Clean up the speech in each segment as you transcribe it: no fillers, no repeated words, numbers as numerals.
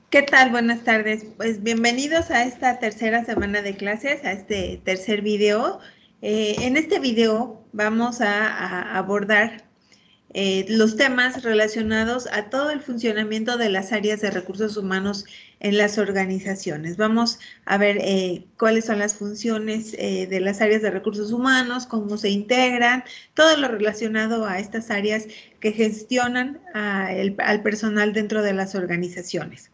¿Qué tal? Buenas tardes. Pues bienvenidos a esta tercera semana de clases, a este tercer video. En este video vamos a abordar los temas relacionados a todo el funcionamiento de las áreas de recursos humanos en las organizaciones. Vamos a ver cuáles son las funciones de las áreas de recursos humanos, cómo se integran, todo lo relacionado a estas áreas que gestionan al personal dentro de las organizaciones.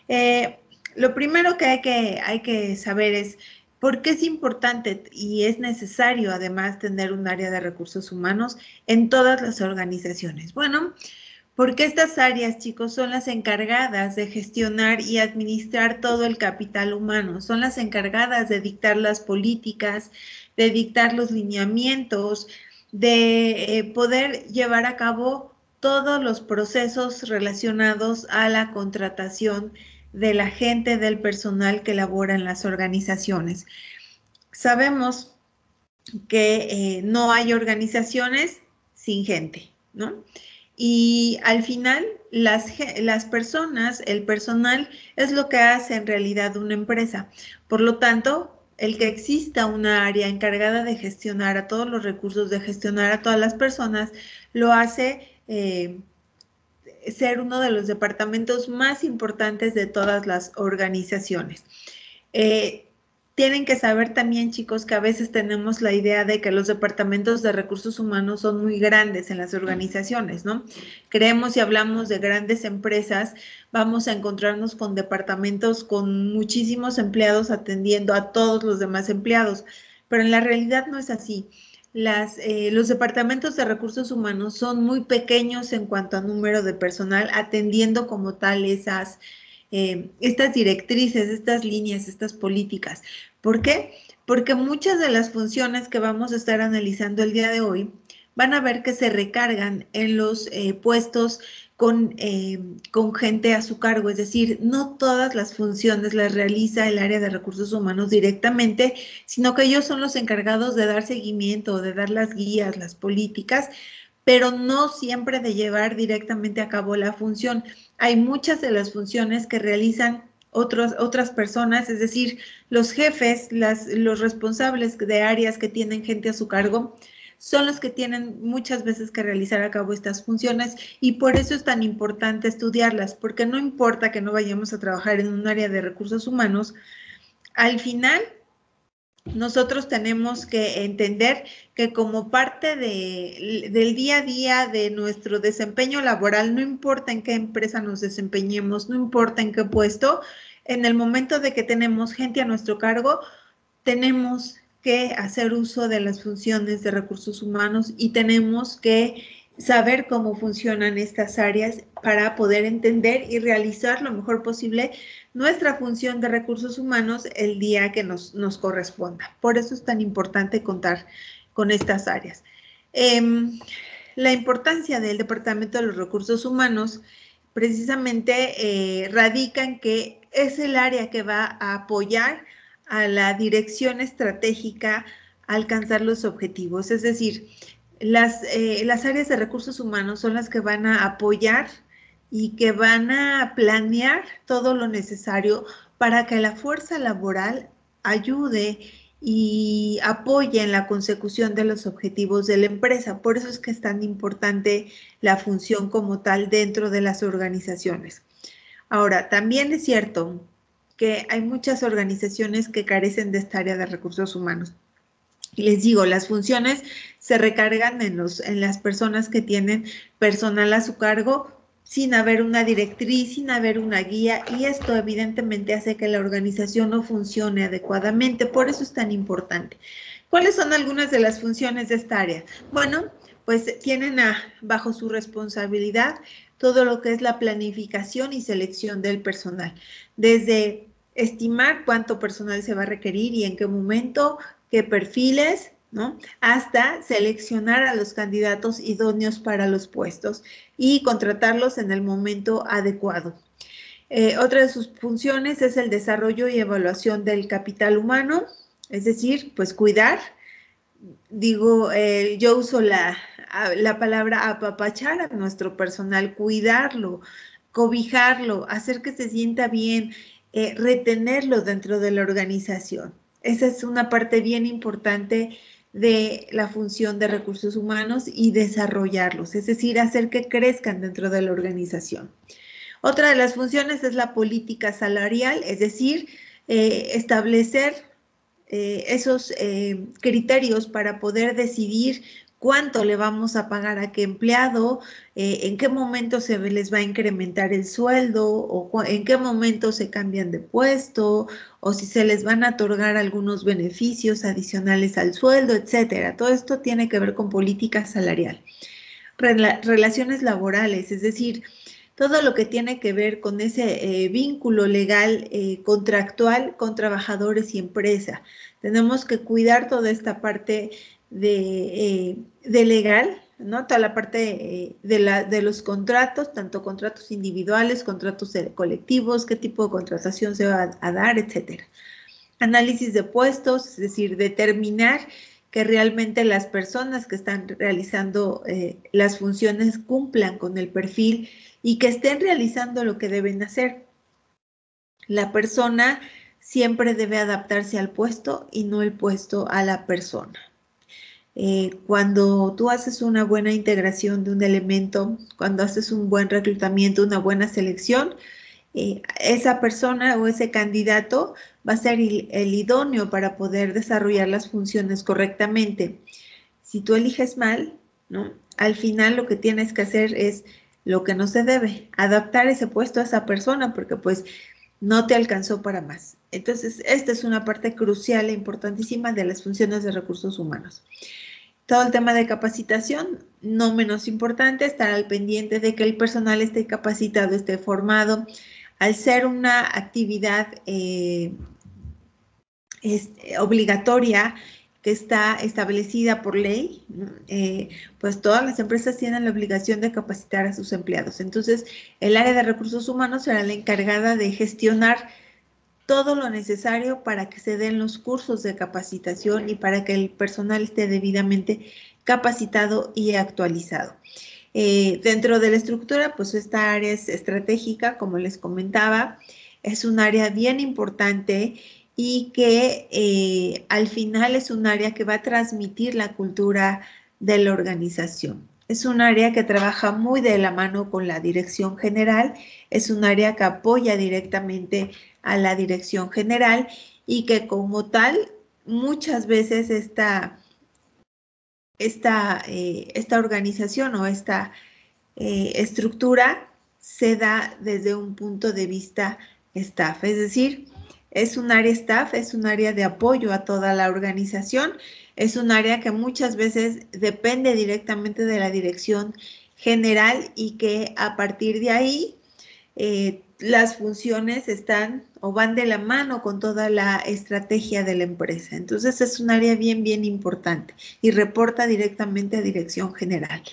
Eh, lo primero que hay que saber es por qué es importante y es necesario además tener un área de recursos humanos en todas las organizaciones. Bueno, porque estas áreas, chicos, son las encargadas de gestionar y administrar todo el capital humano, son las encargadas de dictar las políticas, de dictar los lineamientos, de poder llevar a cabo todos los procesos relacionados a la contratación de la gente, del personal que labora en las organizaciones. Sabemos que no hay organizaciones sin gente, ¿no? Y al final, las personas, el personal, es lo que hace en realidad una empresa. Por lo tanto, el que exista una área encargada de gestionar a todos los recursos, de gestionar a todas las personas, lo hace ser uno de los departamentos más importantes de todas las organizaciones. Tienen que saber también, chicos, que a veces tenemos la idea de que los departamentos de recursos humanos son muy grandes en las organizaciones, ¿no? Creemos y hablamos de grandes empresas, vamos a encontrarnos con departamentos con muchísimos empleados atendiendo a todos los demás empleados, pero en la realidad no es así. Los departamentos de recursos humanos son muy pequeños en cuanto a número de personal, atendiendo como tal estas directrices, estas líneas, estas políticas. ¿Por qué? Porque muchas de las funciones que vamos a estar analizando el día de hoy van a ver que se recargan en los puestos con gente a su cargo, es decir, no todas las funciones las realiza el área de recursos humanos directamente, sino que ellos son los encargados de dar seguimiento, de dar las guías, las políticas, pero no siempre de llevar directamente a cabo la función. Hay muchas de las funciones que realizan otras personas, es decir, los jefes, los responsables de áreas que tienen gente a su cargo, son los que tienen muchas veces que realizar a cabo estas funciones y por eso es tan importante estudiarlas, porque no importa que no vayamos a trabajar en un área de recursos humanos, al final nosotros tenemos que entender que como parte del día a día de nuestro desempeño laboral, no importa en qué empresa nos desempeñemos, no importa en qué puesto, en el momento de que tenemos gente a nuestro cargo, tenemos que hacer uso de las funciones de recursos humanos y tenemos que saber cómo funcionan estas áreas para poder entender y realizar lo mejor posible nuestra función de recursos humanos el día que nos corresponda. Por eso es tan importante contar con estas áreas. La importancia del Departamento de los Recursos Humanos precisamente radica en que es el área que va a apoyar a la dirección estratégica a alcanzar los objetivos. Es decir, las áreas de recursos humanos son las que van a apoyar y que van a planear todo lo necesario para que la fuerza laboral ayude y apoye en la consecución de los objetivos de la empresa. Por eso es que es tan importante la función como tal dentro de las organizaciones. Ahora, también es cierto que hay muchas organizaciones que carecen de esta área de recursos humanos. Y les digo, las funciones se recargan en las personas que tienen personal a su cargo sin haber una directriz, sin haber una guía, y esto evidentemente hace que la organización no funcione adecuadamente, por eso es tan importante. ¿Cuáles son algunas de las funciones de esta área? Bueno, pues tienen bajo su responsabilidad todo lo que es la planificación y selección del personal, desde estimar cuánto personal se va a requerir y en qué momento, qué perfiles, ¿no? Hasta seleccionar a los candidatos idóneos para los puestos y contratarlos en el momento adecuado. Otra de sus funciones es el desarrollo y evaluación del capital humano, es decir, pues cuidar. Digo, yo uso la palabra apapachar a nuestro personal, cuidarlo, cobijarlo, hacer que se sienta bien, retenerlo dentro de la organización. Esa es una parte bien importante de la función de recursos humanos y desarrollarlos, es decir, hacer que crezcan dentro de la organización. Otra de las funciones es la política salarial, es decir, establecer esos criterios para poder decidir cuánto le vamos a pagar a qué empleado, en qué momento se les va a incrementar el sueldo o en qué momento se cambian de puesto o si se les van a otorgar algunos beneficios adicionales al sueldo, etcétera. Todo esto tiene que ver con política salarial. Relaciones laborales, es decir, todo lo que tiene que ver con ese vínculo legal contractual con trabajadores y empresa. Tenemos que cuidar toda esta parte de legal, ¿no? Toda la parte de los contratos, tanto contratos individuales, contratos colectivos, qué tipo de contratación se va a dar, etcétera. Análisis de puestos, es decir, determinar que realmente las personas que están realizando las funciones cumplan con el perfil y que estén realizando lo que deben hacer. La persona siempre debe adaptarse al puesto y no el puesto a la persona. Cuando tú haces una buena integración de un elemento, cuando haces un buen reclutamiento, una buena selección, esa persona o ese candidato va a ser el idóneo para poder desarrollar las funciones correctamente. Si tú eliges mal, ¿no? Al final lo que tienes que hacer es lo que no se debe, adaptar ese puesto a esa persona porque pues no te alcanzó para más. Entonces, esta es una parte crucial e importantísima de las funciones de recursos humanos. Todo el tema de capacitación, no menos importante, estar al pendiente de que el personal esté capacitado, esté formado. Al ser una actividad obligatoria que está establecida por ley, pues todas las empresas tienen la obligación de capacitar a sus empleados. Entonces, el área de recursos humanos será la encargada de gestionar todo lo necesario para que se den los cursos de capacitación y para que el personal esté debidamente capacitado y actualizado. Dentro de la estructura, pues esta área es estratégica, como les comentaba, es un área bien importante y que al final es un área que va a transmitir la cultura de la organización. Es un área que trabaja muy de la mano con la dirección general, es un área que apoya directamente a la dirección general y que como tal muchas veces esta organización o esta estructura se da desde un punto de vista staff, es decir, es un área staff, es un área de apoyo a toda la organización, es un área que muchas veces depende directamente de la dirección general y que a partir de ahí las funciones están o van de la mano con toda la estrategia de la empresa. Entonces es un área bien, bien importante y reporta directamente a dirección general.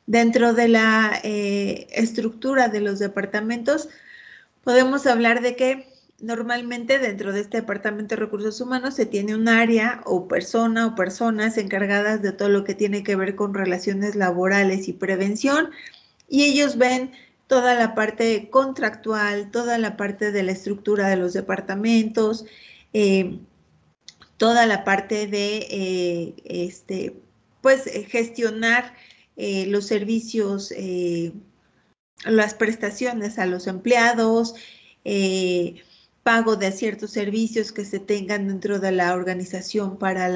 Dentro de la estructura de los departamentos, podemos hablar de que normalmente dentro de este departamento de recursos humanos se tiene un área o persona o personas encargadas de todo lo que tiene que ver con relaciones laborales y prevención, y ellos ven toda la parte contractual, toda la parte de la estructura de los departamentos, toda la parte de gestionar los servicios, las prestaciones a los empleados, pago de ciertos servicios que se tengan dentro de la organización para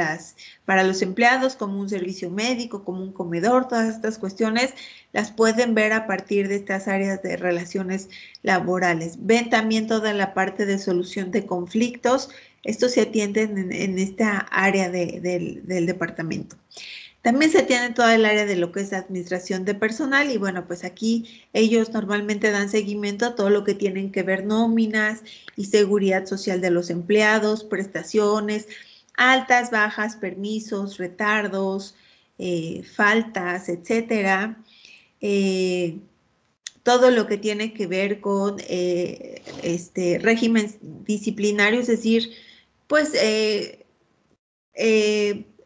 los empleados, como un servicio médico, como un comedor, todas estas cuestiones las pueden ver a partir de estas áreas de relaciones laborales. Ven también toda la parte de solución de conflictos. Estos se atienden en esta área del departamento. También se tiene toda el área de lo que es administración de personal y bueno, pues aquí ellos normalmente dan seguimiento a todo lo que tienen que ver nóminas y seguridad social de los empleados, prestaciones, altas, bajas, permisos, retardos, faltas, etcétera. Todo lo que tiene que ver con régimen disciplinario, es decir, pues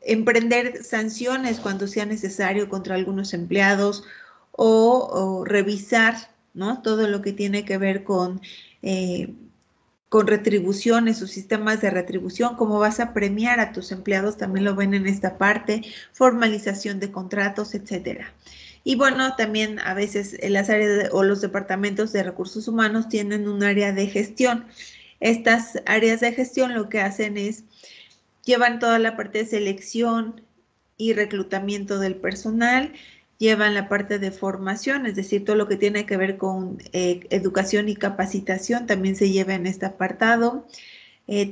emprender sanciones cuando sea necesario contra algunos empleados o revisar ¿no? Todo lo que tiene que ver con retribuciones o sistemas de retribución, cómo vas a premiar a tus empleados, también lo ven en esta parte, formalización de contratos, etcétera. Y bueno, también a veces las áreas o los departamentos de recursos humanos tienen un área de gestión. Estas áreas de gestión lo que hacen es llevan toda la parte de selección y reclutamiento del personal, llevan la parte de formación, es decir, todo lo que tiene que ver con educación y capacitación también se lleva en este apartado.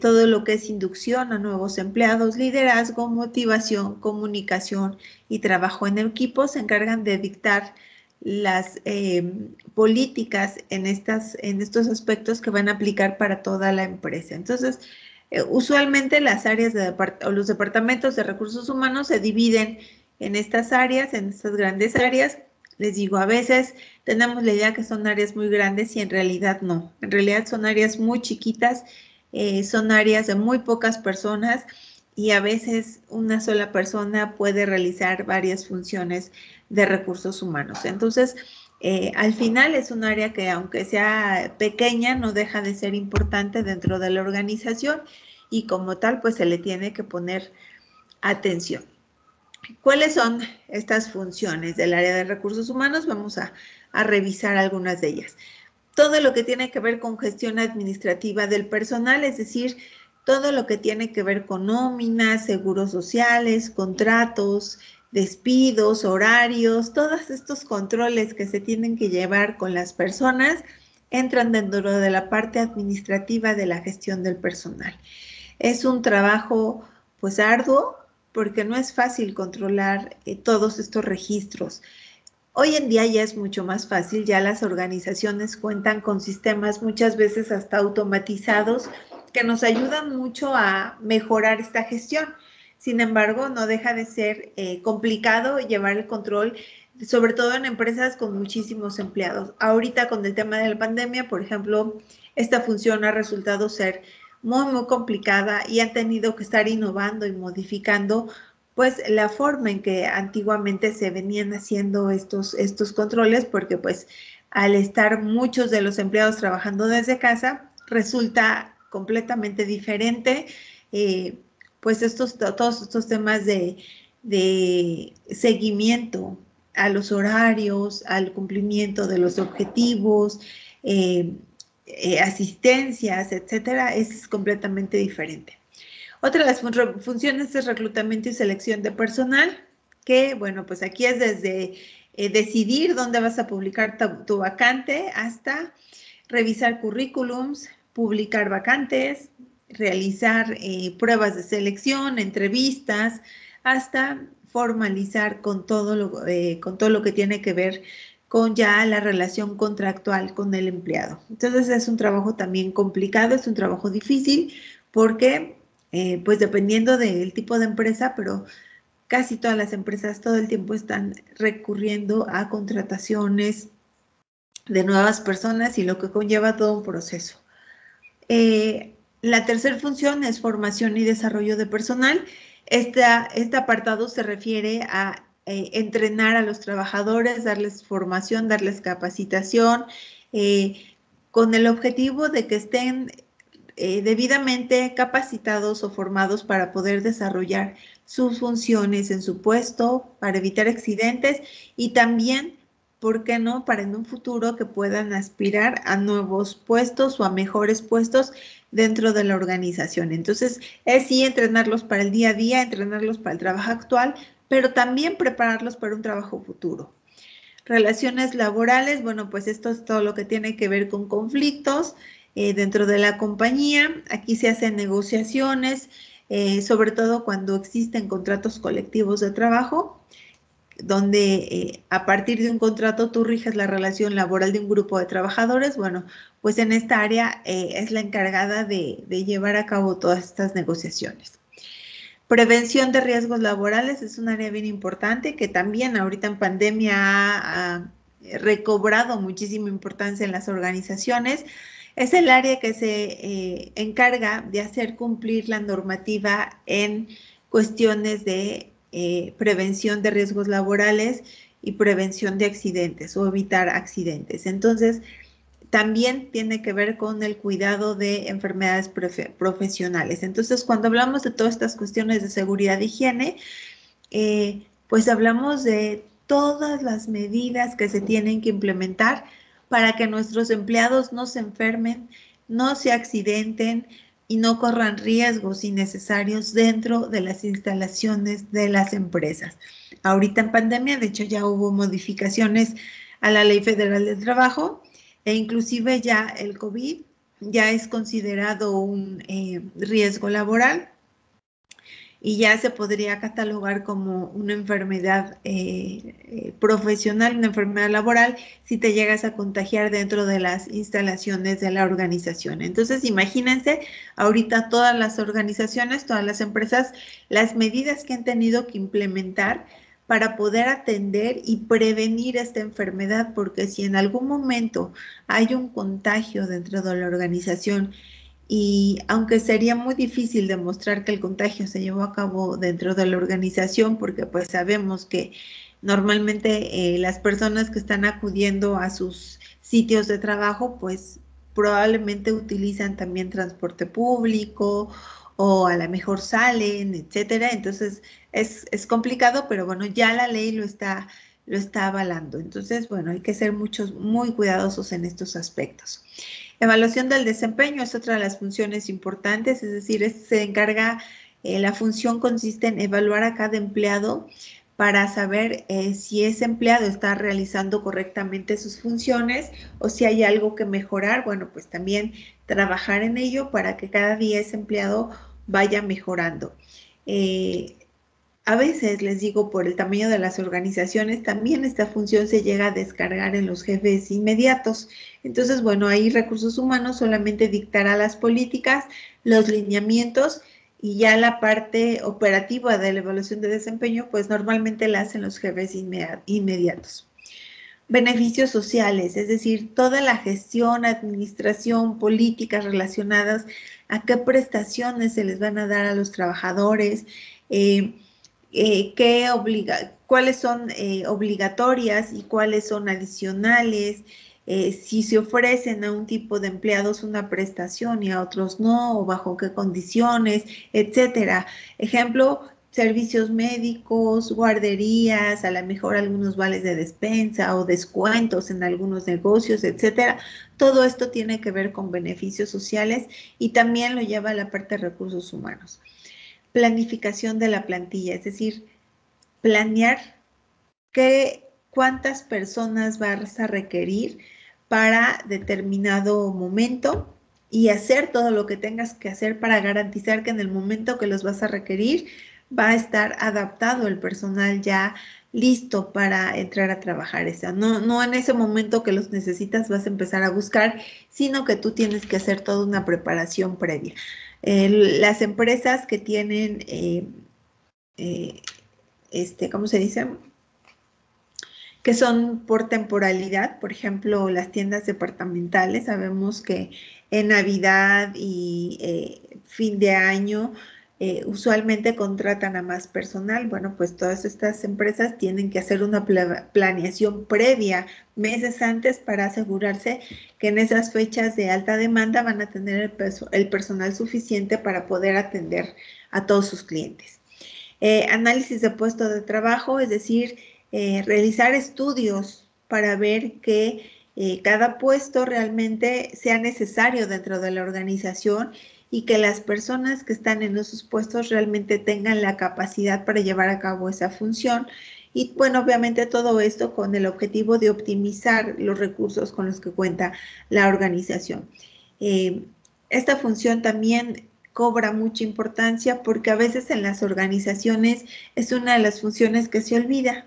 Todo lo que es inducción a nuevos empleados, liderazgo, motivación, comunicación y trabajo en equipo se encargan de dictar las políticas en estos aspectos que van a aplicar para toda la empresa. Entonces, usualmente las áreas o los departamentos de recursos humanos se dividen en estas áreas, en estas grandes áreas. Les digo, a veces tenemos la idea que son áreas muy grandes y en realidad no. En realidad son áreas muy chiquitas, son áreas de muy pocas personas y a veces una sola persona puede realizar varias funciones de recursos humanos. Entonces, al final es un área que aunque sea pequeña, no deja de ser importante dentro de la organización y como tal, pues se le tiene que poner atención. ¿Cuáles son estas funciones del área de recursos humanos? Vamos a revisar algunas de ellas. Todo lo que tiene que ver con gestión administrativa del personal, es decir, todo lo que tiene que ver con nóminas, seguros sociales, contratos, despidos, horarios, todos estos controles que se tienen que llevar con las personas entran dentro de la parte administrativa de la gestión del personal. Es un trabajo pues arduo porque no es fácil controlar todos estos registros. Hoy en día ya es mucho más fácil, ya las organizaciones cuentan con sistemas muchas veces hasta automatizados que nos ayudan mucho a mejorar esta gestión. Sin embargo, no deja de ser complicado llevar el control, sobre todo en empresas con muchísimos empleados. Ahorita con el tema de la pandemia, por ejemplo, esta función ha resultado ser muy complicada y han tenido que estar innovando y modificando pues la forma en que antiguamente se venían haciendo estos controles, porque pues al estar muchos de los empleados trabajando desde casa, resulta completamente diferente, pues todos estos temas de seguimiento a los horarios, al cumplimiento de los objetivos, asistencias, etcétera, es completamente diferente. Otra de las funciones es reclutamiento y selección de personal, que bueno, pues aquí es desde decidir dónde vas a publicar tu vacante hasta revisar currículums, publicar vacantes, realizar pruebas de selección, entrevistas, hasta formalizar con todo lo que tiene que ver con ya la relación contractual con el empleado. Entonces es un trabajo también complicado, es un trabajo difícil porque pues dependiendo del tipo de empresa, pero casi todas las empresas todo el tiempo están recurriendo a contrataciones de nuevas personas y lo que conlleva todo un proceso. La tercera función es formación y desarrollo de personal. Este apartado se refiere a entrenar a los trabajadores, darles formación, darles capacitación, con el objetivo de que estén debidamente capacitados o formados para poder desarrollar sus funciones en su puesto, para evitar accidentes y también, ¿por qué no?, para en un futuro que puedan aspirar a nuevos puestos o a mejores puestos dentro de la organización. Entonces, es sí entrenarlos para el día a día, entrenarlos para el trabajo actual, pero también prepararlos para un trabajo futuro. Relaciones laborales, bueno, pues esto es todo lo que tiene que ver con conflictos dentro de la compañía. Aquí se hacen negociaciones, sobre todo cuando existen contratos colectivos de trabajo, donde a partir de un contrato tú riges la relación laboral de un grupo de trabajadores. Bueno, pues en esta área es la encargada de llevar a cabo todas estas negociaciones. Prevención de riesgos laborales es un área bien importante que también ahorita en pandemia ha recobrado muchísima importancia en las organizaciones. Es el área que se encarga de hacer cumplir la normativa en cuestiones de prevención de riesgos laborales y prevención de accidentes o evitar accidentes. Entonces, también tiene que ver con el cuidado de enfermedades profesionales. Entonces, cuando hablamos de todas estas cuestiones de seguridad e higiene, pues hablamos de todas las medidas que se tienen que implementar para que nuestros empleados no se enfermen, no se accidenten y no corran riesgos innecesarios dentro de las instalaciones de las empresas. Ahorita en pandemia, de hecho, ya hubo modificaciones a la Ley Federal del Trabajo e inclusive ya el COVID ya es considerado un riesgo laboral y ya se podría catalogar como una enfermedad profesional, una enfermedad laboral, si te llegas a contagiar dentro de las instalaciones de la organización. Entonces, imagínense ahorita todas las organizaciones, todas las empresas, las medidas que han tenido que implementar para poder atender y prevenir esta enfermedad, porque si en algún momento hay un contagio dentro de la organización, y aunque sería muy difícil demostrar que el contagio se llevó a cabo dentro de la organización, porque pues sabemos que normalmente las personas que están acudiendo a sus sitios de trabajo, pues probablemente utilizan también transporte público o a lo mejor salen, etcétera. Entonces es complicado, pero bueno, ya la ley lo está avalando. Entonces, bueno, hay que ser muy cuidadosos en estos aspectos. Evaluación del desempeño es otra de las funciones importantes, es decir, se encarga, la función consiste en evaluar a cada empleado para saber si ese empleado está realizando correctamente sus funciones o si hay algo que mejorar. Bueno, pues también trabajar en ello para que cada día ese empleado vaya mejorando. A veces, les digo, por el tamaño de las organizaciones, también esta función se llega a descargar en los jefes inmediatos. Entonces, bueno, ahí recursos humanos solamente dictará las políticas, los lineamientos y ya la parte operativa de la evaluación de desempeño, pues normalmente la hacen los jefes inmediatos. Beneficios sociales, es decir, toda la gestión, administración, políticas relacionadas a qué prestaciones se les van a dar a los trabajadores, cuáles son obligatorias y cuáles son adicionales, si se ofrecen a un tipo de empleados una prestación y a otros no, o bajo qué condiciones, etcétera. Ejemplo, servicios médicos, guarderías, a lo mejor algunos vales de despensa o descuentos en algunos negocios, etcétera. Todo esto tiene que ver con beneficios sociales y también lo lleva a la parte de recursos humanos. Planificación de la plantilla, es decir, planear cuántas personas vas a requerir para determinado momento y hacer todo lo que tengas que hacer para garantizar que en el momento que los vas a requerir va a estar adaptado el personal ya listo para entrar a trabajar. No en ese momento que los necesitas vas a empezar a buscar, sino que tú tienes que hacer toda una preparación previa. Las empresas que tienen, ¿cómo se dice? Que son por temporalidad, por ejemplo, las tiendas departamentales, sabemos que en Navidad y fin de año usualmente contratan a más personal. Bueno, pues todas estas empresas tienen que hacer una planeación previa meses antes para asegurarse que en esas fechas de alta demanda van a tener el personal suficiente para poder atender a todos sus clientes. Análisis de puesto de trabajo, es decir, realizar estudios para ver que cada puesto realmente sea necesario dentro de la organización y que las personas que están en esos puestos realmente tengan la capacidad para llevar a cabo esa función. Y bueno, obviamente todo esto con el objetivo de optimizar los recursos con los que cuenta la organización. Esta función también cobra mucha importancia porque a veces en las organizaciones es una de las funciones que se olvida.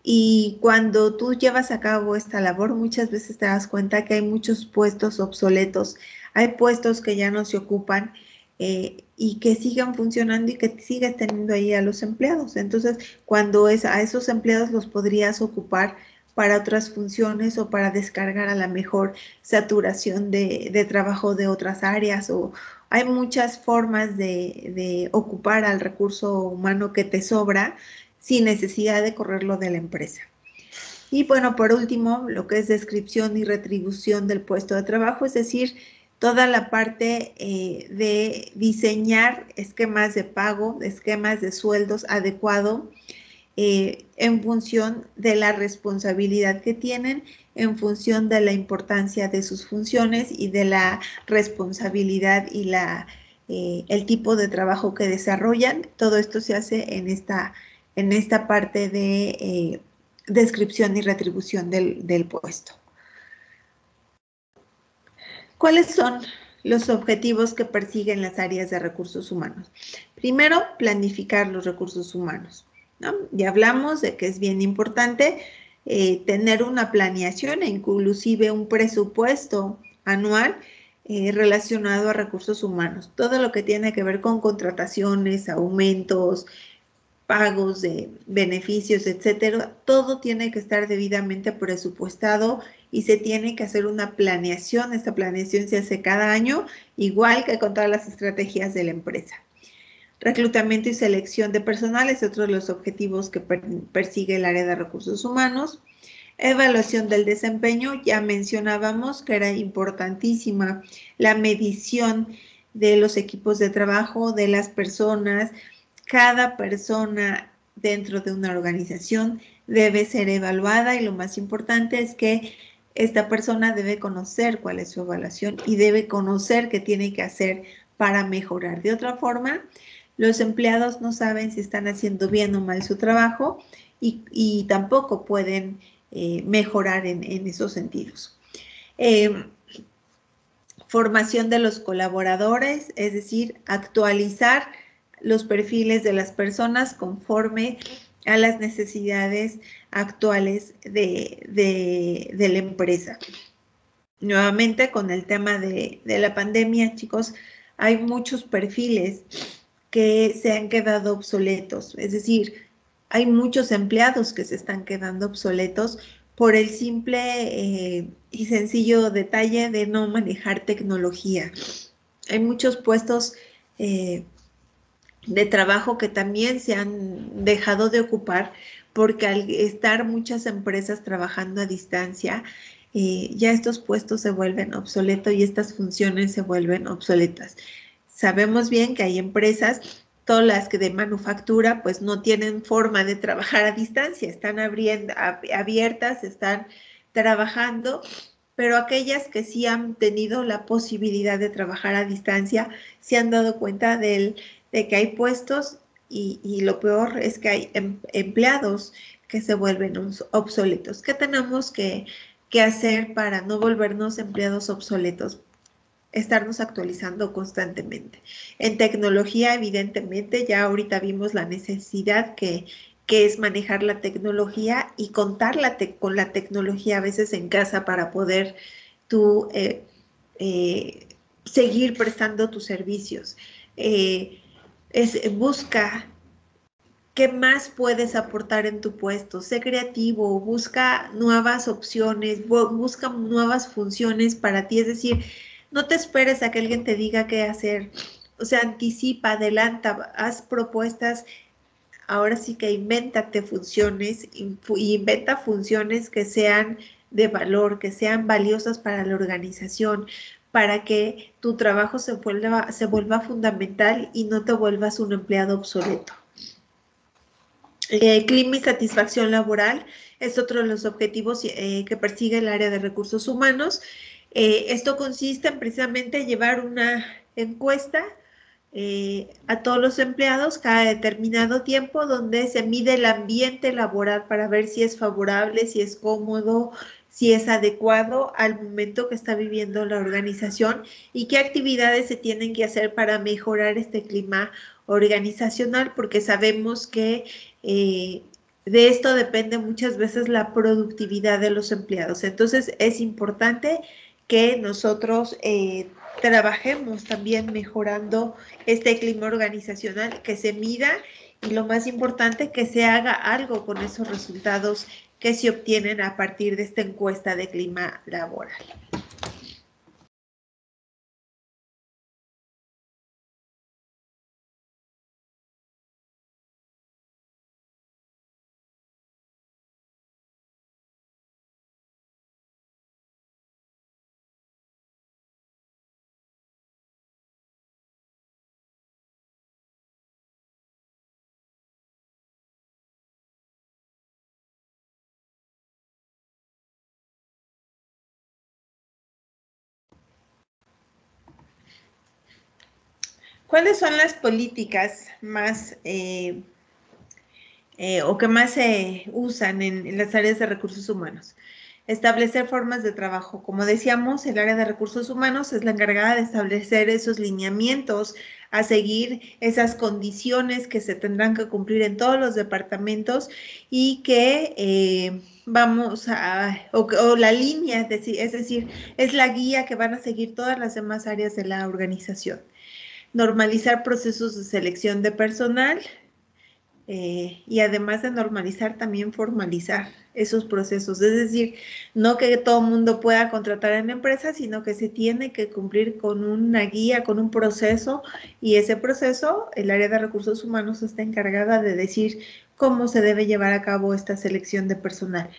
Y cuando tú llevas a cabo esta labor, muchas veces te das cuenta que hay muchos puestos obsoletos, hay puestos que ya no se ocupan y que sigan funcionando y que sigues teniendo ahí a los empleados. Entonces, cuando a esos empleados los podrías ocupar para otras funciones o para descargar a la mejor saturación de trabajo de otras áreas, o hay muchas formas de ocupar al recurso humano que te sobra sin necesidad de correrlo de la empresa. Y bueno, por último, lo que es descripción y retribución del puesto de trabajo, es decir, toda la parte de diseñar esquemas de pago, esquemas de sueldos adecuado en función de la responsabilidad que tienen, en función de la importancia de sus funciones y de la responsabilidad y el tipo de trabajo que desarrollan. Todo esto se hace en esta parte de descripción y retribución del puesto. ¿Cuáles son los objetivos que persiguen las áreas de recursos humanos? Primero, planificar los recursos humanos, ¿no? Ya hablamos de que es bien importante tener una planeación e inclusive un presupuesto anual relacionado a recursos humanos. Todo lo que tiene que ver con contrataciones, aumentos, pagos de beneficios, etcétera, todo tiene que estar debidamente presupuestado y se tiene que hacer una planeación. Esta planeación se hace cada año, igual que con todas las estrategias de la empresa. Reclutamiento y selección de personal es otro de los objetivos que persigue el área de recursos humanos. Evaluación del desempeño, ya mencionábamos que era importantísima la medición de los equipos de trabajo, de las personas. Cada persona dentro de una organización debe ser evaluada y lo más importante es que esta persona debe conocer cuál es su evaluación y debe conocer qué tiene que hacer para mejorar. De otra forma, los empleados no saben si están haciendo bien o mal su trabajo y tampoco pueden mejorar en esos sentidos. Formación de los colaboradores, es decir, actualizar los perfiles de las personas conforme a las necesidades actuales de la empresa. Nuevamente, con el tema de la pandemia, chicos, hay muchos perfiles que se han quedado obsoletos, es decir, hay muchos empleados que se están quedando obsoletos por el simple y sencillo detalle de no manejar tecnología. Hay muchos puestos de trabajo que también se han dejado de ocupar porque al estar muchas empresas trabajando a distancia, ya estos puestos se vuelven obsoletos y estas funciones se vuelven obsoletas. Sabemos bien que hay empresas, todas las que de manufactura, pues no tienen forma de trabajar a distancia, están abiertas, están trabajando, pero aquellas que sí han tenido la posibilidad de trabajar a distancia, se han dado cuenta de que hay puestos y lo peor es que hay empleados que se vuelven obsoletos. ¿Qué tenemos que hacer para no volvernos empleados obsoletos? Estarnos actualizando constantemente. En tecnología, evidentemente, ya ahorita vimos la necesidad que es manejar la tecnología y contar con la tecnología a veces en casa para poder tú seguir prestando tus servicios. Busca qué más puedes aportar en tu puesto, sé creativo, busca nuevas opciones, busca nuevas funciones para ti, es decir, no te esperes a que alguien te diga qué hacer, o sea, anticipa, adelanta, haz propuestas, ahora sí que invéntate funciones y inventa funciones que sean de valor, que sean valiosas para la organización, para que tu trabajo se vuelva fundamental y no te vuelvas un empleado obsoleto. Clima y satisfacción laboral es otro de los objetivos que persigue el área de recursos humanos. Esto consiste en precisamente llevar una encuesta a todos los empleados cada determinado tiempo donde se mide el ambiente laboral para ver si es favorable, si es cómodo, si es adecuado al momento que está viviendo la organización y qué actividades se tienen que hacer para mejorar este clima organizacional, porque sabemos que de esto depende muchas veces la productividad de los empleados. Entonces, es importante que nosotros trabajemos también mejorando este clima organizacional, que se mida y lo más importante, que se haga algo con esos resultados que se obtienen a partir de esta encuesta de clima laboral. ¿Cuáles son las políticas más o que más se usan en las áreas de recursos humanos? Establecer formas de trabajo. Como decíamos, el área de recursos humanos es la encargada de establecer esos lineamientos a seguir, esas condiciones que se tendrán que cumplir en todos los departamentos y que vamos a, o la línea, es decir, es la guía que van a seguir todas las demás áreas de la organización. Normalizar procesos de selección de personal, y además de normalizar, también formalizar esos procesos. Es decir, no que todo el mundo pueda contratar en la empresa, sino que se tiene que cumplir con una guía, con un proceso, y ese proceso, el área de recursos humanos está encargada de decir cómo se debe llevar a cabo esta selección de personal.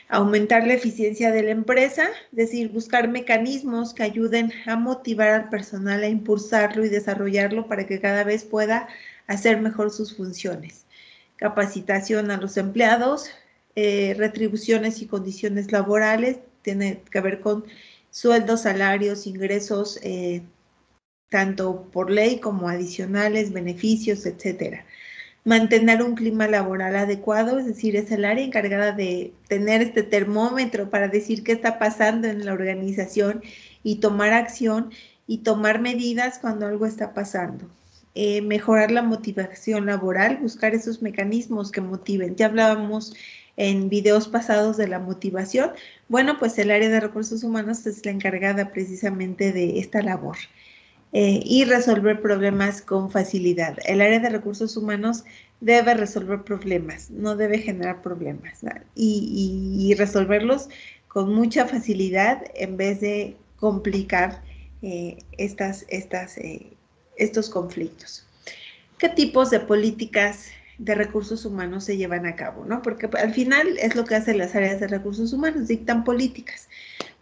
Aumentar la eficiencia de la empresa, es decir, buscar mecanismos que ayuden a motivar al personal, a impulsarlo y desarrollarlo para que cada vez pueda hacer mejor sus funciones. Capacitación a los empleados, retribuciones y condiciones laborales, tiene que ver con sueldos, salarios, ingresos, tanto por ley como adicionales, beneficios, etcétera. Mantener un clima laboral adecuado, es decir, es el área encargada de tener este termómetro para decir qué está pasando en la organización y tomar acción y tomar medidas cuando algo está pasando. Mejorar la motivación laboral, buscar esos mecanismos que motiven. Ya hablábamos en videos pasados de la motivación. Bueno, pues el área de recursos humanos es la encargada precisamente de esta labor. Y resolver problemas con facilidad. El área de recursos humanos debe resolver problemas, no debe generar problemas, ¿no? y resolverlos con mucha facilidad en vez de complicar estos conflictos. ¿Qué tipos de políticas de recursos humanos se llevan a cabo, ¿no? Porque al final es lo que hacen las áreas de recursos humanos, dictan políticas.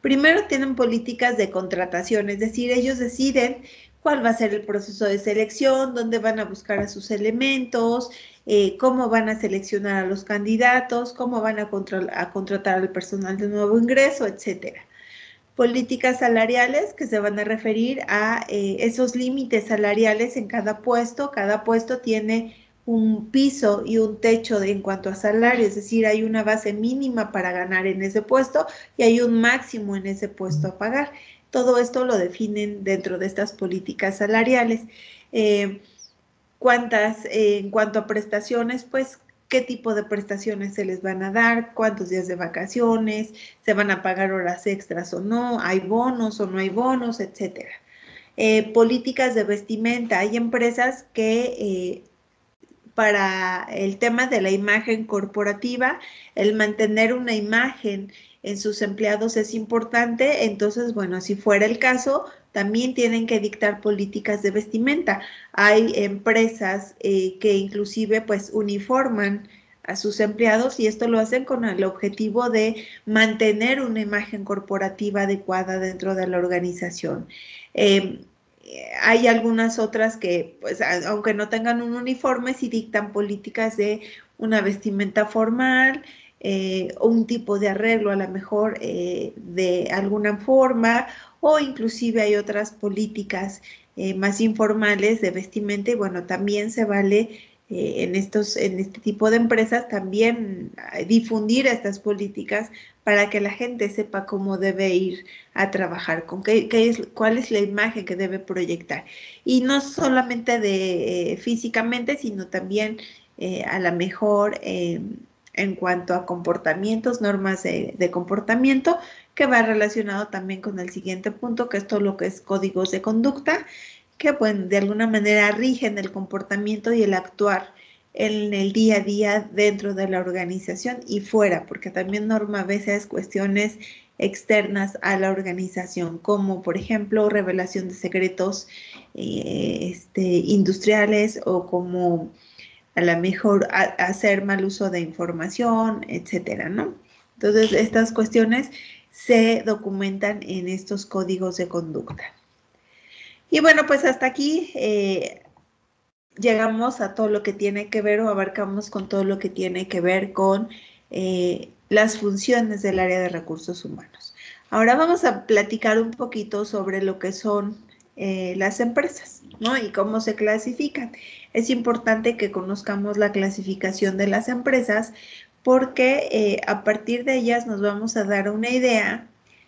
Primero tienen políticas de contratación, es decir, ellos deciden cuál va a ser el proceso de selección, dónde van a buscar a sus elementos, cómo van a seleccionar a los candidatos, cómo van a contratar al personal de nuevo ingreso, etcétera. Políticas salariales que se van a referir a esos límites salariales en cada puesto tiene un piso y un techo en cuanto a salario, es decir, hay una base mínima para ganar en ese puesto y hay un máximo en ese puesto a pagar. Todo esto lo definen dentro de estas políticas salariales. En cuanto a prestaciones, pues, qué tipo de prestaciones se les van a dar, cuántos días de vacaciones, se van a pagar horas extras o no, hay bonos o no hay bonos, etcétera. Políticas de vestimenta. Hay empresas que para el tema de la imagen corporativa, el mantener una imagen en sus empleados es importante, entonces, bueno, si fuera el caso, también tienen que dictar políticas de vestimenta. Hay empresas que inclusive pues uniforman a sus empleados y esto lo hacen con el objetivo de mantener una imagen corporativa adecuada dentro de la organización. Hay algunas otras que, pues, aunque no tengan un uniforme, sí dictan políticas de una vestimenta formal, un tipo de arreglo a lo mejor de alguna forma, o inclusive hay otras políticas más informales de vestimenta y bueno, también se vale en este tipo de empresas también difundir estas políticas para que la gente sepa cómo debe ir a trabajar, cuál es la imagen que debe proyectar. Y no solamente físicamente, sino también a lo mejor en cuanto a comportamientos, normas de comportamiento, que va relacionado también con el siguiente punto, que es todo lo que es códigos de conducta, que bueno, de alguna manera rigen el comportamiento y el actuar en el día a día dentro de la organización y fuera, porque también norma a veces cuestiones externas a la organización, como por ejemplo revelación de secretos industriales o como a lo mejor hacer mal uso de información, etcétera, ¿no? Entonces, estas cuestiones se documentan en estos códigos de conducta. Y bueno, pues hasta aquí llegamos a todo lo que tiene que ver o abarcamos con todo lo que tiene que ver con las funciones del área de recursos humanos. Ahora vamos a platicar un poquito sobre lo que son las empresas. ¿no? Y cómo se clasifican. Es importante que conozcamos la clasificación de las empresas porque a partir de ellas nos vamos a dar una idea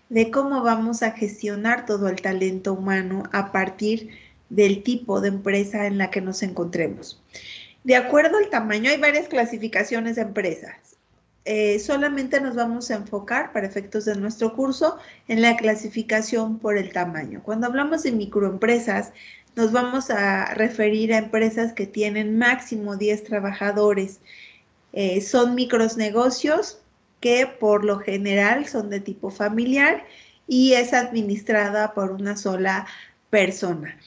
de cómo vamos a gestionar todo el talento humano a partir del tipo de empresa en la que nos encontremos. De acuerdo al tamaño, hay varias clasificaciones de empresas. Solamente nos vamos a enfocar, para efectos de nuestro curso, en la clasificación por el tamaño. Cuando hablamos de microempresas, nos vamos a referir a empresas que tienen máximo 10 trabajadores. Son micronegocios que por lo general son de tipo familiar y es administrada por una sola persona.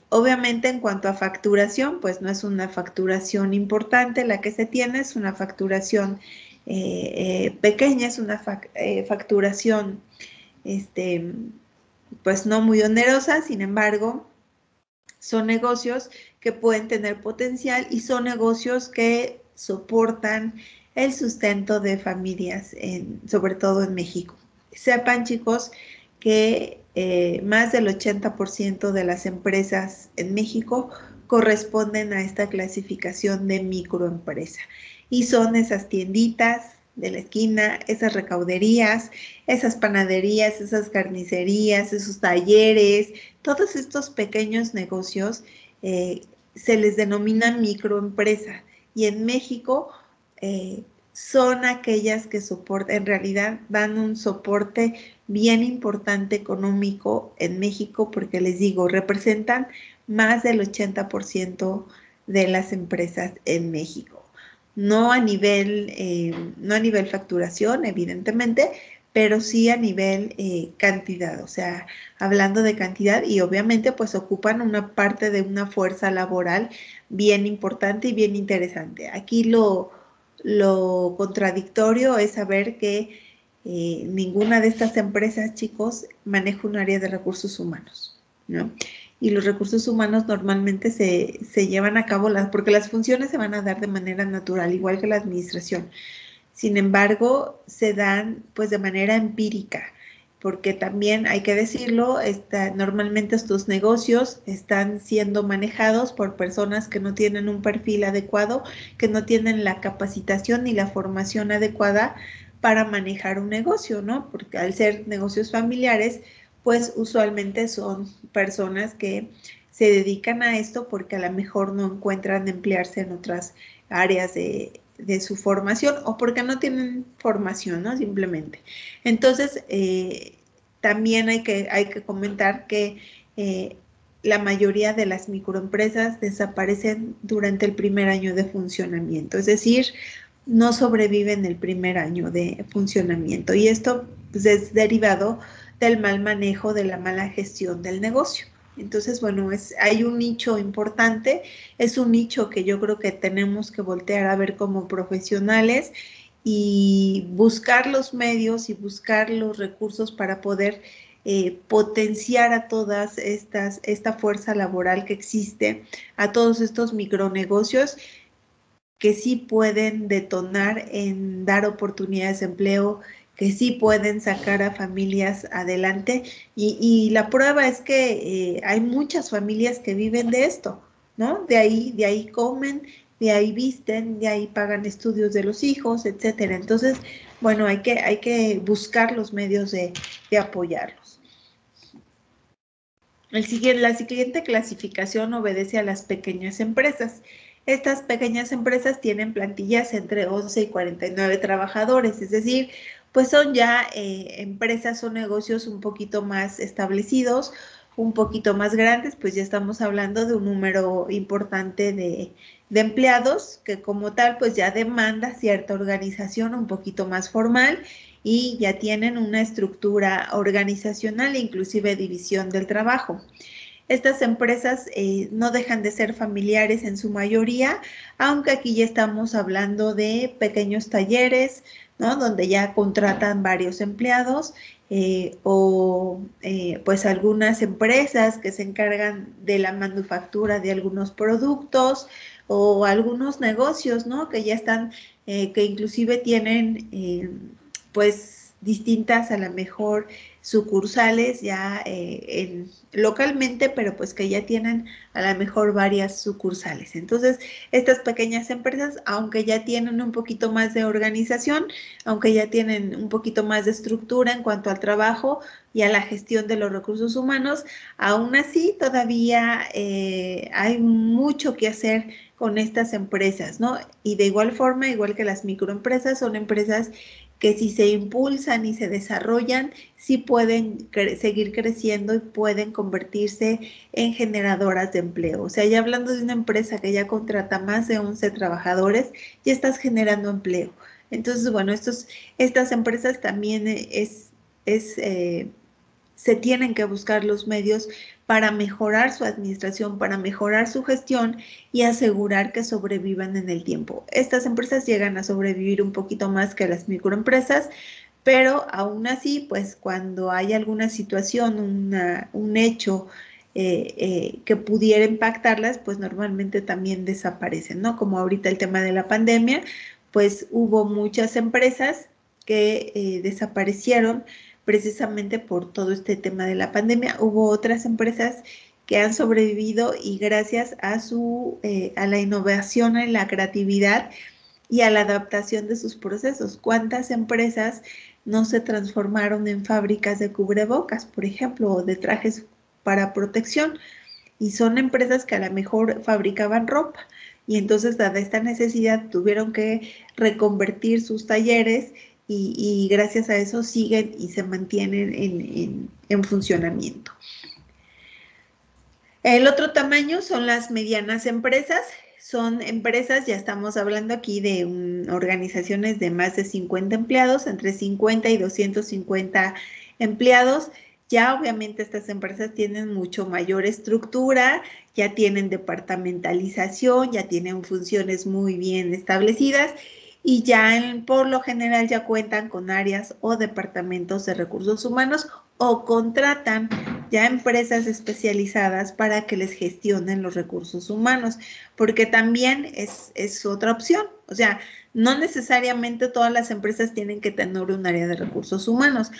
Obviamente en cuanto a facturación, pues no es una facturación importante la que se tiene, es una facturación pequeña, es una facturación pues no muy onerosa, sin embargo, son negocios que pueden tener potencial y son negocios que soportan el sustento de familias, sobre todo en México. Sepan, chicos, que más del 80% de las empresas en México corresponden a esta clasificación de microempresa. Y son esas tienditas de la esquina, esas recauderías, esas panaderías, esas carnicerías, esos talleres, todos estos pequeños negocios se les denomina microempresa y en México son aquellas que soportan, en realidad dan un soporte bien importante económico en México porque les digo, representan más del 80% de las empresas en México. No a nivel facturación, evidentemente, pero sí a nivel cantidad, o sea, hablando de cantidad y obviamente pues ocupan una parte de una fuerza laboral bien importante y bien interesante. Aquí lo contradictorio es saber que ninguna de estas empresas, chicos, maneja un área de recursos humanos, ¿no? Y los recursos humanos normalmente se llevan a cabo, porque las funciones se van a dar de manera natural, igual que la administración. Sin embargo, se dan pues de manera empírica, porque también hay que decirlo, normalmente estos negocios están siendo manejados por personas que no tienen un perfil adecuado, que no tienen la capacitación ni la formación adecuada para manejar un negocio, ¿no? Porque al ser negocios familiares, pues usualmente son personas que se dedican a esto porque a lo mejor no encuentran emplearse en otras áreas de su formación o porque no tienen formación, ¿no? Simplemente. Entonces, también hay que comentar que la mayoría de las microempresas desaparecen durante el primer año de funcionamiento, es decir, no sobreviven el primer año de funcionamiento y esto pues, es derivado del mal manejo, de la mala gestión del negocio. Entonces, bueno, hay un nicho importante, es un nicho que yo creo que tenemos que voltear a ver como profesionales y buscar los medios y buscar los recursos para poder potenciar a todas esta fuerza laboral que existe, a todos estos micronegocios que sí pueden detonar en dar oportunidades de empleo, que sí pueden sacar a familias adelante y la prueba es que hay muchas familias que viven de esto, ¿no? De ahí comen, de ahí visten, de ahí pagan estudios de los hijos, etcétera. Entonces, bueno, hay que buscar los medios de apoyarlos. La siguiente clasificación obedece a las pequeñas empresas. Estas pequeñas empresas tienen plantillas entre 11 y 49 trabajadores, es decir, pues son ya empresas o negocios un poquito más establecidos, un poquito más grandes, pues ya estamos hablando de un número importante de empleados que como tal pues ya demanda cierta organización un poquito más formal y ya tienen una estructura organizacional e inclusive división del trabajo. Estas empresas no dejan de ser familiares en su mayoría, aunque aquí ya estamos hablando de pequeños talleres, ¿no? Donde ya contratan varios empleados pues algunas empresas que se encargan de la manufactura de algunos productos o algunos negocios, ¿no? Que ya están, que inclusive tienen pues distintas a lo mejor sucursales ya localmente, pero pues que ya tienen a lo mejor varias sucursales. Entonces, estas pequeñas empresas, aunque ya tienen un poquito más de organización, aunque ya tienen un poquito más de estructura en cuanto al trabajo y a la gestión de los recursos humanos, aún así todavía hay mucho que hacer con estas empresas, ¿no? Y de igual forma, igual que las microempresas, son empresas que si se impulsan y se desarrollan, sí pueden seguir creciendo y pueden convertirse en generadoras de empleo. O sea, ya hablando de una empresa que ya contrata más de 11 trabajadores, ya estás generando empleo. Entonces, bueno, estas empresas también se tienen que buscar los medios para mejorar su administración, para mejorar su gestión y asegurar que sobrevivan en el tiempo. Estas empresas llegan a sobrevivir un poquito más que las microempresas, pero aún así, pues cuando hay alguna situación, un hecho que pudiera impactarlas, pues normalmente también desaparecen, ¿no? Como ahorita el tema de la pandemia, pues hubo muchas empresas que desaparecieron precisamente por todo este tema de la pandemia. Hubo otras empresas que han sobrevivido y gracias a la innovación, a la creatividad y a la adaptación de sus procesos. ¿Cuántas empresas no se transformaron en fábricas de cubrebocas, por ejemplo, o de trajes para protección? Y son empresas que a lo mejor fabricaban ropa y entonces, dada esta necesidad, tuvieron que reconvertir sus talleres y gracias a eso siguen y se mantienen en funcionamiento. El otro tamaño son las medianas empresas. Son empresas, ya estamos hablando aquí de organizaciones de más de 50 empleados, entre 50 y 250 empleados. Ya obviamente estas empresas tienen mucho mayor estructura, ya tienen departamentalización, ya tienen funciones muy bien establecidas y ya por lo general ya cuentan con áreas o departamentos de recursos humanos o contratan ya empresas especializadas para que les gestionen los recursos humanos, porque también es otra opción. O sea, no necesariamente todas las empresas tienen que tener un área de recursos humanos.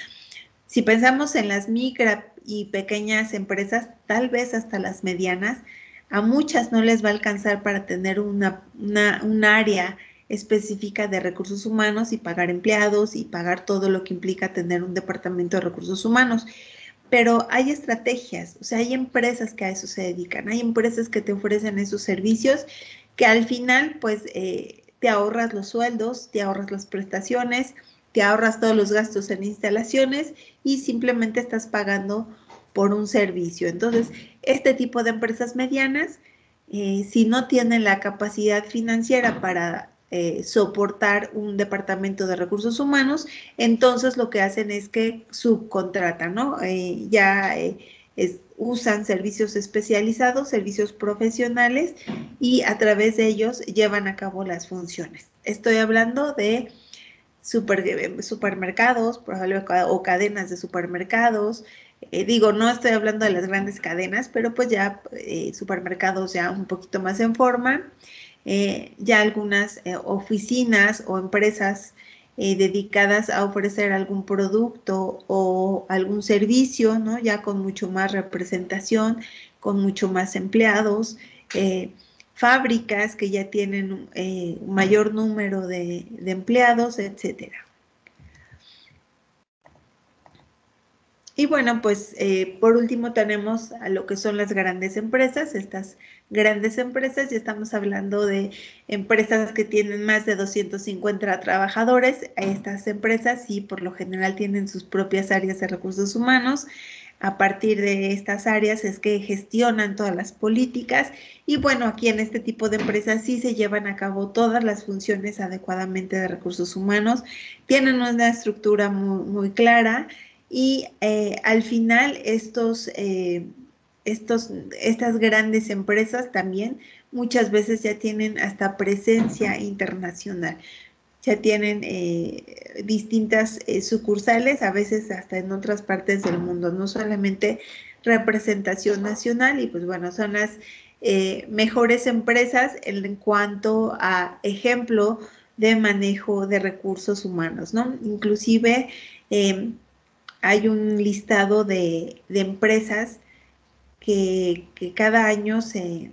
Si pensamos en las micro y pequeñas empresas, tal vez hasta las medianas, a muchas no les va a alcanzar para tener un área específica de recursos humanos y pagar empleados y pagar todo lo que implica tener un departamento de recursos humanos. Pero hay estrategias, o sea, hay empresas que a eso se dedican, hay empresas que te ofrecen esos servicios que al final, pues, te ahorras los sueldos, te ahorras las prestaciones, te ahorras todos los gastos en instalaciones y simplemente estás pagando por un servicio. Entonces, este tipo de empresas medianas, si no tienen la capacidad financiera para soportar un departamento de recursos humanos, entonces lo que hacen es que subcontratan, ¿no? Usan servicios especializados, servicios profesionales y a través de ellos llevan a cabo las funciones. Estoy hablando de supermercados, por ejemplo, o cadenas de supermercados. No estoy hablando de las grandes cadenas, pero pues ya supermercados ya un poquito más en forma. Ya algunas oficinas o empresas dedicadas a ofrecer algún producto o algún servicio, ¿no? Ya con mucho más representación, con mucho más empleados, fábricas que ya tienen un mayor número de empleados, etcétera. Y bueno, pues por último tenemos a lo que son las grandes empresas. Estas grandes empresas, ya estamos hablando de empresas que tienen más de 250 trabajadores. Estas empresas sí, por lo general tienen sus propias áreas de recursos humanos. A partir de estas áreas es que gestionan todas las políticas y bueno, aquí en este tipo de empresas sí se llevan a cabo todas las funciones adecuadamente de recursos humanos. Tienen una estructura muy clara. Y al final estas grandes empresas también muchas veces ya tienen hasta presencia internacional, ya tienen distintas sucursales, a veces hasta en otras partes del mundo, no solamente representación nacional y pues bueno, son las mejores empresas en cuanto a ejemplo de manejo de recursos humanos, ¿no? Inclusive hay un listado de empresas que cada año se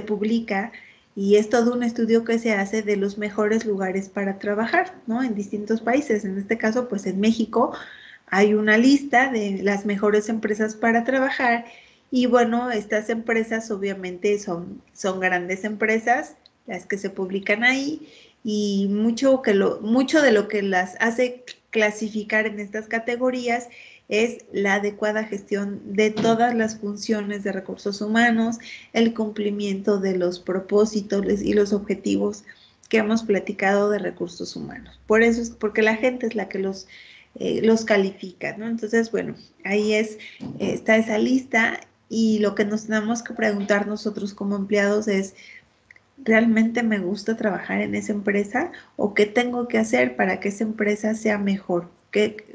publica, y es todo un estudio que se hace de los mejores lugares para trabajar, ¿no? En distintos países. En este caso, pues en México hay una lista de las mejores empresas para trabajar, y bueno, estas empresas obviamente son grandes empresas las que se publican ahí, y mucho de lo que las hace clasificar en estas categorías es la adecuada gestión de todas las funciones de recursos humanos, el cumplimiento de los propósitos y los objetivos que hemos platicado de recursos humanos. Por eso es porque la gente es la que los califica, ¿no? Entonces, bueno, ahí está esa lista, y lo que nos tenemos que preguntar nosotros como empleados es, ¿realmente me gusta trabajar en esa empresa? ¿O qué tengo que hacer para que esa empresa sea mejor?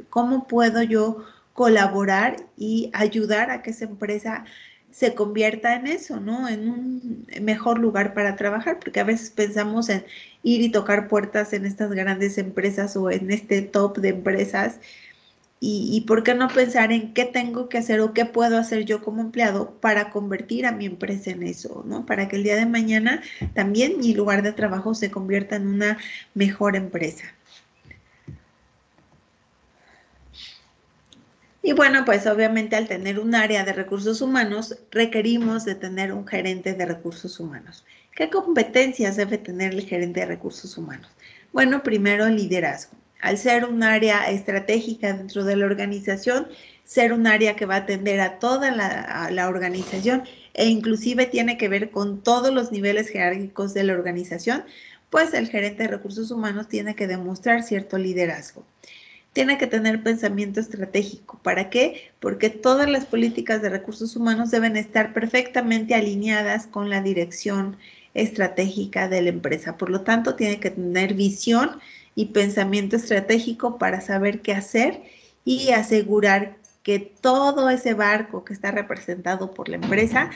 ¿Cómo puedo yo colaborar y ayudar a que esa empresa se convierta en eso, ¿no? En un mejor lugar para trabajar, porque a veces pensamos en ir y tocar puertas en estas grandes empresas o en este top de empresas, y por qué no pensar en qué tengo que hacer o qué puedo hacer yo como empleado para convertir a mi empresa en eso, ¿no? Para que el día de mañana también mi lugar de trabajo se convierta en una mejor empresa. Y bueno, pues obviamente al tener un área de recursos humanos, requerimos de tener un gerente de recursos humanos. ¿Qué competencias debe tener el gerente de recursos humanos? Bueno, primero el liderazgo. Al ser un área estratégica dentro de la organización, ser un área que va a atender a toda la organización, e inclusive tiene que ver con todos los niveles jerárquicos de la organización, pues el gerente de recursos humanos tiene que demostrar cierto liderazgo. Tiene que tener pensamiento estratégico. ¿Para qué? Porque todas las políticas de recursos humanos deben estar perfectamente alineadas con la dirección estratégica de la empresa. Por lo tanto, tiene que tener visión y pensamiento estratégico para saber qué hacer y asegurar que todo ese barco que está representado por la empresa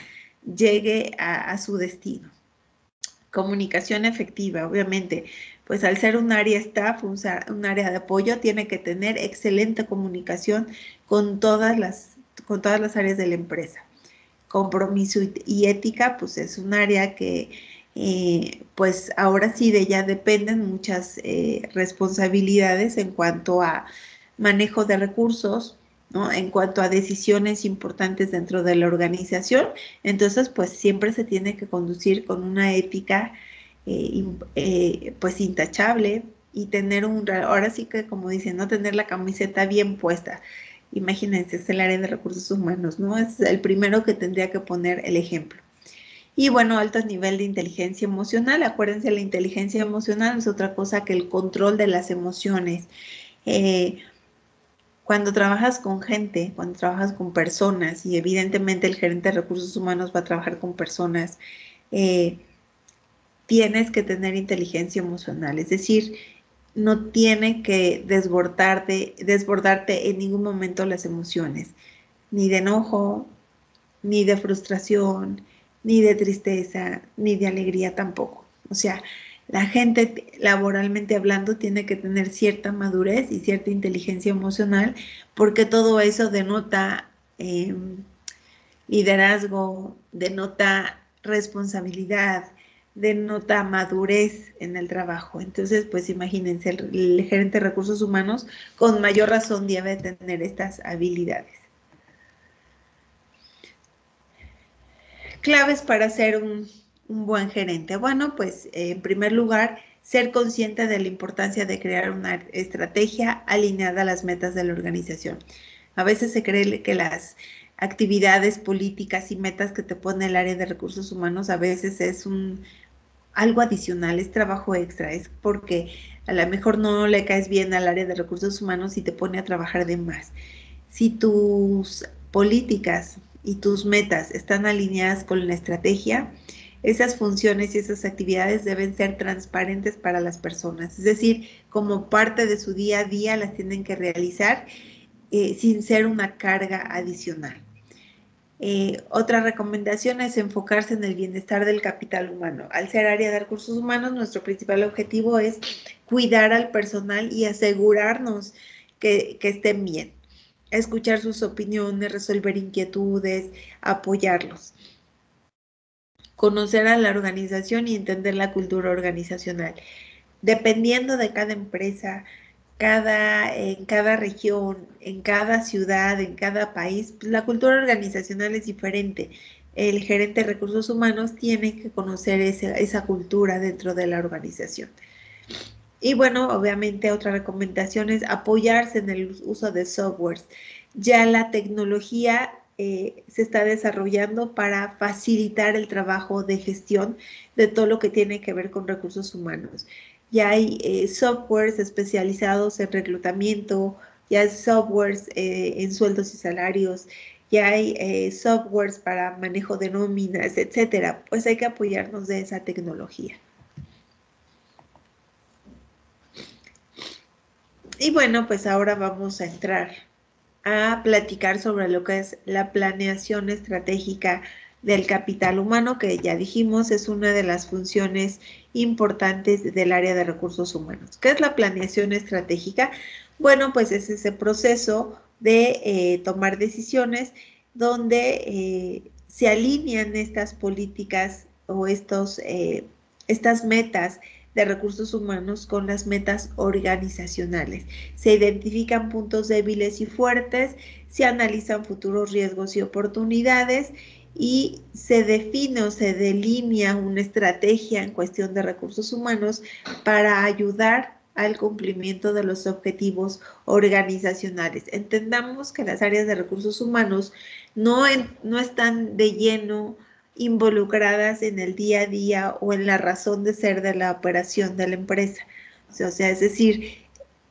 llegue a su destino. Comunicación efectiva, obviamente, pues al ser un área staff, un área de apoyo, tiene que tener excelente comunicación con todas las áreas de la empresa. Compromiso y ética, pues es un área que pues ahora sí de ella dependen muchas responsabilidades en cuanto a manejo de recursos, ¿no? En cuanto a decisiones importantes dentro de la organización. Entonces, pues siempre se tiene que conducir con una ética pues intachable, y tener ahora sí que como dicen, no tener la camiseta bien puesta. Imagínense, es el área de recursos humanos, ¿no? Es el primero que tendría que poner el ejemplo. Y bueno, alto nivel de inteligencia emocional. Acuérdense, la inteligencia emocional es otra cosa que el control de las emociones. Cuando trabajas con gente, cuando trabajas con personas, y evidentemente el gerente de recursos humanos va a trabajar con personas, tienes que tener inteligencia emocional. Es decir, no tiene que desbordarte en ningún momento las emociones, ni de enojo, ni de frustración, ni de tristeza, ni de alegría tampoco. O sea, la gente, laboralmente hablando, tiene que tener cierta madurez y cierta inteligencia emocional, porque todo eso denota liderazgo, denota responsabilidad, denota madurez en el trabajo. Entonces, pues imagínense, el gerente de recursos humanos con mayor razón debe tener estas habilidades. Claves para ser un buen gerente. Bueno, pues en primer lugar, ser consciente de la importancia de crear una estrategia alineada a las metas de la organización. A veces se cree que las actividades políticas y metas que te pone el área de recursos humanos a veces es algo adicional, es trabajo extra, es porque a lo mejor no le caes bien al área de recursos humanos y te pone a trabajar de más. Si tus políticas y tus metas están alineadas con la estrategia, esas funciones y esas actividades deben ser transparentes para las personas. Es decir, como parte de su día a día las tienen que realizar sin ser una carga adicional. Otra recomendación es enfocarse en el bienestar del capital humano. Al ser área de recursos humanos, nuestro principal objetivo es cuidar al personal y asegurarnos que estén bien. Escuchar sus opiniones, resolver inquietudes, apoyarlos. Conocer a la organización y entender la cultura organizacional. Dependiendo de cada empresa, en cada región, en cada ciudad, en cada país, pues la cultura organizacional es diferente. El gerente de recursos humanos tiene que conocer esa cultura dentro de la organización. Y bueno, obviamente otra recomendación es apoyarse en el uso de softwares. Ya la tecnología se está desarrollando para facilitar el trabajo de gestión de todo lo que tiene que ver con recursos humanos. Ya hay softwares especializados en reclutamiento, ya hay softwares en sueldos y salarios, ya hay softwares para manejo de nóminas, etcétera. Pues hay que apoyarnos de esa tecnología. Y bueno, pues ahora vamos a entrar a platicar sobre lo que es la planeación estratégica del capital humano, que ya dijimos es una de las funciones importantes del área de recursos humanos. ¿Qué es la planeación estratégica? Bueno, pues es ese proceso de tomar decisiones donde se alinean estas políticas o estas metas de recursos humanos con las metas organizacionales. Se identifican puntos débiles y fuertes, se analizan futuros riesgos y oportunidades y se define o se delinea una estrategia en cuestión de recursos humanos para ayudar al cumplimiento de los objetivos organizacionales. Entendamos que las áreas de recursos humanos no están de lleno involucradas en el día a día o en la razón de ser de la operación de la empresa. O sea, es decir,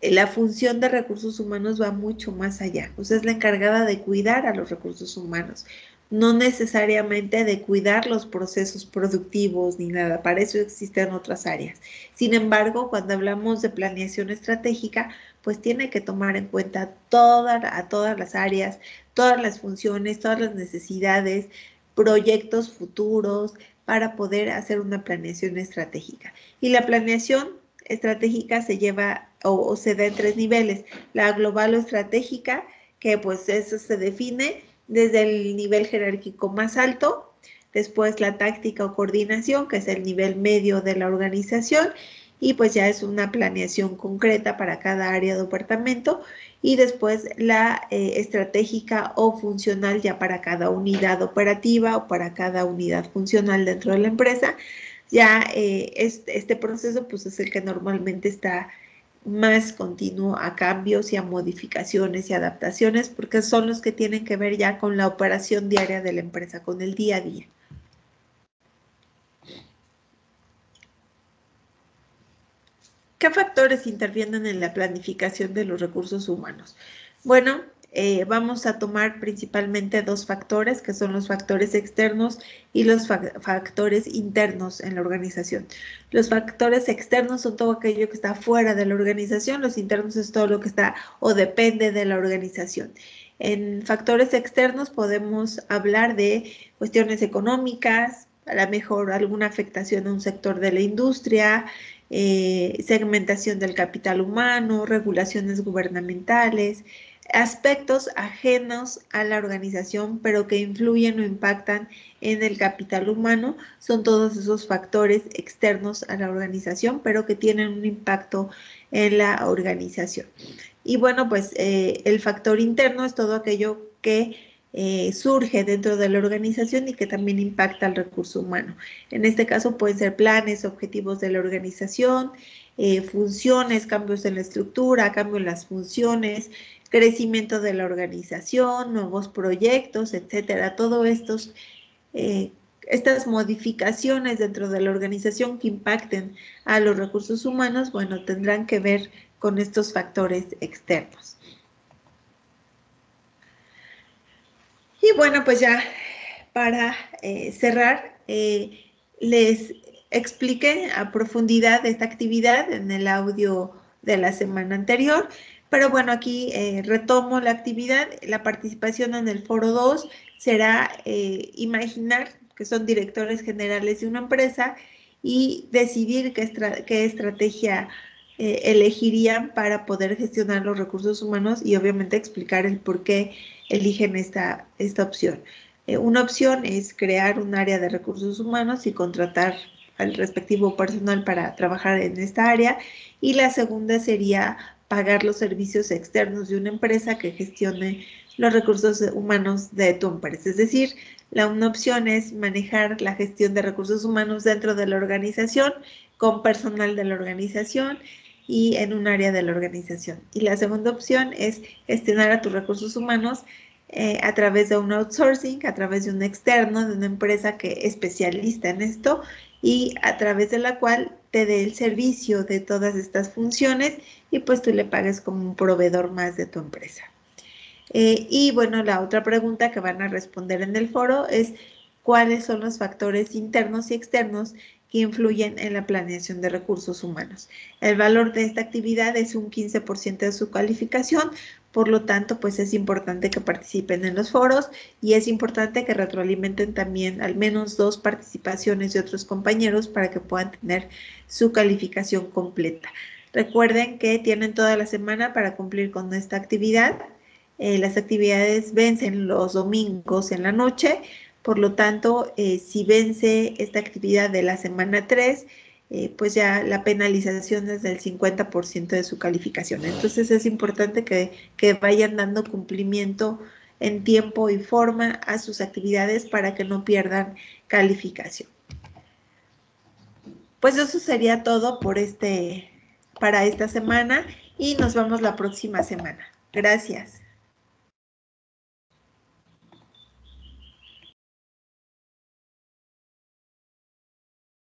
la función de recursos humanos va mucho más allá. O sea, es la encargada de cuidar a los recursos humanos, no necesariamente de cuidar los procesos productivos ni nada. Para eso existen otras áreas. Sin embargo, cuando hablamos de planeación estratégica, pues tiene que tomar en cuenta a todas las áreas, todas las funciones, todas las necesidades, proyectos futuros para poder hacer una planeación estratégica. Y la planeación estratégica se lleva o se da en 3 niveles. La global o estratégica, que pues eso se define desde el nivel jerárquico más alto. Después la táctica o coordinación, que es el nivel medio de la organización, y pues ya es una planeación concreta para cada área o departamento. Y después la estratégica o funcional ya para cada unidad operativa o para cada unidad funcional dentro de la empresa. Ya este proceso pues es el que normalmente está más continuo a cambios y a modificaciones y adaptaciones, porque son los que tienen que ver ya con la operación diaria de la empresa, con el día a día. ¿Qué factores intervienen en la planificación de los recursos humanos? Bueno, vamos a tomar principalmente 2 factores, que son los factores externos y los factores internos en la organización. Los factores externos son todo aquello que está fuera de la organización, los internos es todo lo que está o depende de la organización. En factores externos podemos hablar de cuestiones económicas, a lo mejor alguna afectación a un sector de la industria, segmentación del capital humano, regulaciones gubernamentales, aspectos ajenos a la organización, pero que influyen o impactan en el capital humano, son todos esos factores externos a la organización, pero que tienen un impacto en la organización. Y bueno, pues el factor interno es todo aquello que surge dentro de la organización y que también impacta al recurso humano. En este caso pueden ser planes, objetivos de la organización, funciones, cambios en la estructura, cambio en las funciones, crecimiento de la organización, nuevos proyectos, etcétera. Todo estas modificaciones dentro de la organización que impacten a los recursos humanos, bueno, tendrán que ver con estos factores externos. Y bueno, pues ya para cerrar, les expliqué a profundidad esta actividad en el audio de la semana anterior, pero bueno, aquí retomo la actividad. La participación en el foro 2 será imaginar que son directores generales de una empresa y decidir qué estrategia elegirían para poder gestionar los recursos humanos y obviamente explicar el por qué eligen esta opción. Una opción es crear un área de recursos humanos y contratar al respectivo personal para trabajar en esta área, y la segunda sería pagar los servicios externos de una empresa que gestione los recursos humanos de tu empresa. Es decir, una opción es manejar la gestión de recursos humanos dentro de la organización, con personal de la organización y en un área de la organización. Y la segunda opción es gestionar a tus recursos humanos a través de un outsourcing, a través de un externo, de una empresa que es especialista en esto y a través de la cual te dé el servicio de todas estas funciones y pues tú le pagues como un proveedor más de tu empresa. Y bueno, la otra pregunta que van a responder en el foro es ¿cuáles son los factores internos y externos que influyen en la planeación de recursos humanos? El valor de esta actividad es un 15% de su calificación, por lo tanto, pues es importante que participen en los foros y es importante que retroalimenten también al menos 2 participaciones de otros compañeros para que puedan tener su calificación completa. Recuerden que tienen toda la semana para cumplir con esta actividad. Las actividades vencen los domingos en la noche, por lo tanto, si vence esta actividad de la semana 3, pues ya la penalización es del 50% de su calificación. Entonces es importante que vayan dando cumplimiento en tiempo y forma a sus actividades para que no pierdan calificación. Pues eso sería todo para esta semana y nos vemos la próxima semana. Gracias.